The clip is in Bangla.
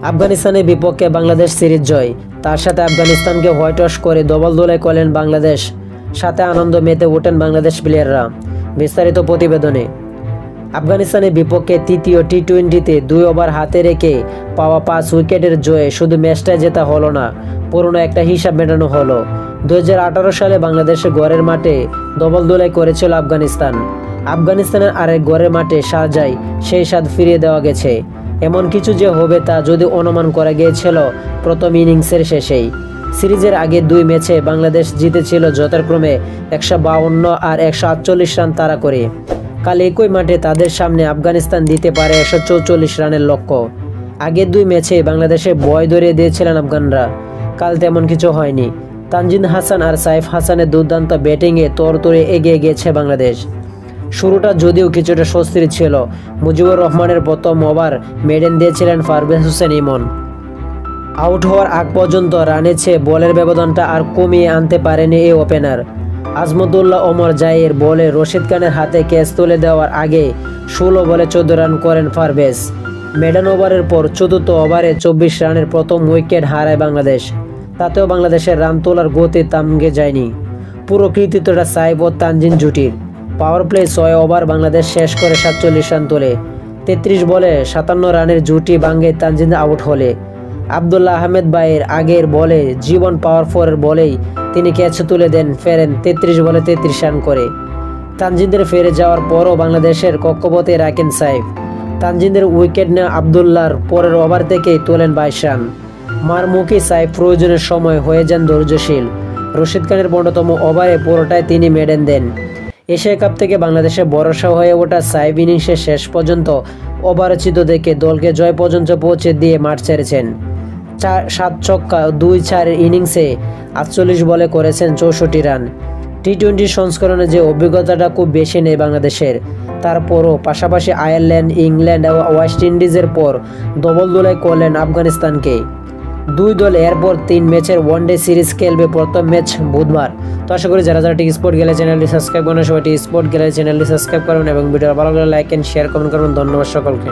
আফগানিস্তানের বিপক্ষে বাংলাদেশ সিরিজ জয়, তার সাথে আফগানিস্তানকে হোয়াইট ওয়াশ করে ডবল দোলাই করলেন বাংলাদেশ, সাথে আনন্দ মেতে ওঠেন বাংলাদেশ প্লেয়াররা। বিস্তারিত প্রতিবেদনে। আফগানিস্তানের বিপক্ষে তৃতীয় টি-20তে 2 ওভার হাতে রেখে পাওয়া 5 উইকেটের জয়ে শুধু ম্যাচটা জেতা হলো না, পুরনো একটা হিসাব মেটানো হলো। 2018 সালে বাংলাদেশের ঘরের মাঠে ডবল দোলাই করেছিল আফগানিস্তান। আফগানিস্তানের আরেক ঘরের মাঠে শারজায় সেই স্বাদ ফিরিয়ে দেওয়া গেছে। এমন কিছু যে হবে তা যদি অনুমান করা গিয়েছিল প্রথম ইনিংসের শেষেই। সিরিজের আগে 2 ম্যাচে বাংলাদেশ জিতেছিল যথাক্রমে 152 আর 148 রান তাড়া করে। কাল একই মাঠে তাদের সামনে আফগানিস্তান দিতে পারে 144 রানের লক্ষ্য। আগের 2 ম্যাচে বাংলাদেশে ভয় ধরিয়ে দিয়েছিলেন আফগানরা, কাল তেমন কিছু হয়নি। তানজিদ হাসান আর সাইফ হাসানের দুর্দান্ত ব্যাটিংয়ে তরতরে এগিয়ে গিয়েছে বাংলাদেশ। শুরুটা যদিও কিছুটা স্বস্তির ছিল, মুজিবুর রহমানের প্রথম ওভার মেডেন দিয়েছিলেন পারভেজ হোসেন ইমন। আউট হওয়ার আগ পর্যন্ত রানের চেয়ে বলের ব্যবধানটা আর কমিয়ে আনতে পারেনি এই ওপেনার। আজমতুল্লাহ ওমর জায়ের বলে রশিদ খানের হাতে ক্যাচ তুলে দেওয়ার আগে 16 বলে 14 রান করেন পারভেজ। মেডেন ওভারের পর চতুর্থ ওভারে 24 রানের প্রথম উইকেট হারায় বাংলাদেশ। তাতেও বাংলাদেশের রান তোলার গতি থামে যায়নি। পুরো কৃতিত্বটা সাইফ ও তানজিদ জুটির। পাওয়ার প্লে 6 ওভার বাংলাদেশ শেষ করে 47 রান তোলে। 33 বলে 57 রানের জুটি ভাঙে তানজিদ আউট হলে। আবদুল্লাহ আহমেদ ভাইয়ের আগের বলে জীবন পাওয়ার 4 বলেই তিনি ক্যাচ তুলে দেন, ফেরেন 33 বলে 33 রান করে। তানজিদের ফিরে যাওয়ার পরও বাংলাদেশের কক্ষপথে রাখেন সাইফ। তানজিদের উইকেট নেওয়া আবদুল্লাহর পরের ওভার থেকেই তোলেন 22 রান। মারমুখী সাইফ প্রয়োজনের সময় হয়ে যান ধৈর্যশীল। রশিদ খানের 15তম ওভারে পুরোটাই তিনি মেডেন দেন। এশিয়া কাপ থেকে বাংলাদেশের ভরসা হয়ে ওঠা সাইফ ইনিংসের শেষ পর্যন্ত অবারচিত দেখে দলকে জয় পর্যন্ত পৌঁছে দিয়ে মাঠ ছেড়েছেন। 7 ছক্কা 2-4 ইনিংসে 48 বলে করেছেন 64 রান। টি-20 সংস্করণে যে অভিজ্ঞতাটা খুব বেশি নেই বাংলাদেশের, তারপরও পাশাপাশি আয়ারল্যান্ড, ইংল্যান্ড ও ওয়েস্ট ইন্ডিজের পর ডবল দোলাই করলেন আফগানিস্তানকে। 2 দল এরপর 3 ম্যাচের ওয়ানডে সিরিজ খেলবে। প্রথম ম্যাচ বুধবার। তো আশা করি যারা টি স্পোর্ট গ্যালারি চ্যানেলটি সাবস্ক্রাইব করেন সবাই টি স্পোর্ট গ্যালারি চ্যানেলটি সাবস্ক্রাইব করুন এবং ভিডিও ভালো লাগলে লাইক এন্ড শেয়ার কমেন্ট করুন। ধন্যবাদ সকলকে।